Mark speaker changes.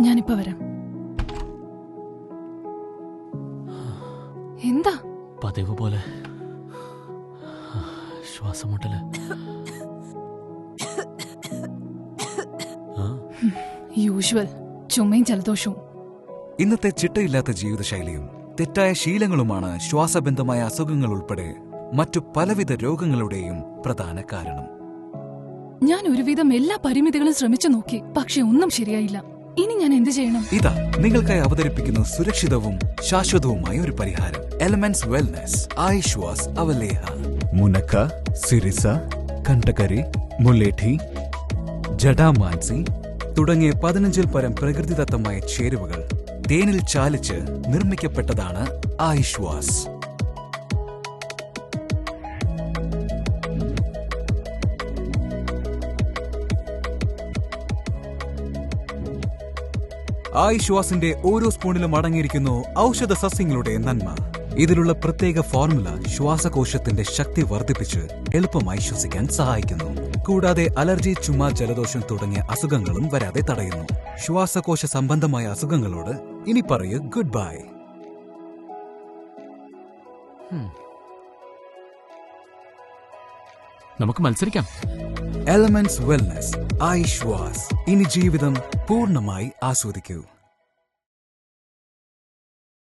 Speaker 1: ഞാനിപ്പോ വരാം. എന്താ?
Speaker 2: പതിവ് പോലെ ശ്വാസമുട്ടല്.
Speaker 1: യൂഷ്വൽ ചുമയും ജലദോഷവും.
Speaker 3: ഇന്നത്തെ ചിട്ടയില്ലാത്ത ജീവിതശൈലിയും തെറ്റായ ശീലങ്ങളുമാണ് ശ്വാസബന്ധമായ അസുഖങ്ങൾ ഉൾപ്പെടെ മറ്റു പലവിധ രോഗങ്ങളുടെയും പ്രധാന കാരണം.
Speaker 1: ഞാൻ ഒരുവിധം എല്ലാ പരിമിതികളും ശ്രമിച്ചു നോക്കി, പക്ഷെ ഒന്നും ശരിയായില്ല. ഇനി ഞാൻ എന്ത് ചെയ്യണം?
Speaker 3: ഇതാ നിങ്ങൾക്കായി അവതരിപ്പിക്കുന്ന സുരക്ഷിതവും ശാശ്വതവുമായ ഒരു പരിഹാരം. Elements wellness ആയുഷ്വാസ് അവലേഹ. മുനക്ക, സിരിസ, കണ്ടകരി, മുല്ലേഠി, ജഡാമാൻസി തുടങ്ങിയ 15-ൽ പരം പ്രകൃതിദത്തമായ ചേരുവകൾ തേനിൽ ചാലിച്ച് നിർമ്മിക്കപ്പെട്ടതാണ് ആയുഷ്വാസ്. ആയുഷ്വാസിന്റെ ഓരോ സ്പൂണിലും അടങ്ങിയിരിക്കുന്നു ഔഷധ സസ്യങ്ങളുടെ നന്മ. ഇതിലുള്ള പ്രത്യേക ഫോർമുല ശ്വാസകോശത്തിന്റെ ശക്തി വർദ്ധിപ്പിച്ച് എളുപ്പമായി ശ്വസിക്കാൻ സഹായിക്കുന്നു. കൂടാതെ അലർജി, ചുമ, ജലദോഷം തുടങ്ങിയ അസുഖങ്ങളും വരാതെ തടയുന്നു. ശ്വാസകോശ സംബന്ധമായ അസുഖങ്ങളോട് ഇനി പറയൂ ഗുഡ് ബൈ.
Speaker 2: നമുക്ക് മത്സരിക്കാം.
Speaker 3: Elements wellness ആയുഷ്വാസ്. ഇനി ജീവിതം പൂർണ്ണമായി ആസ്വദിക്കൂ.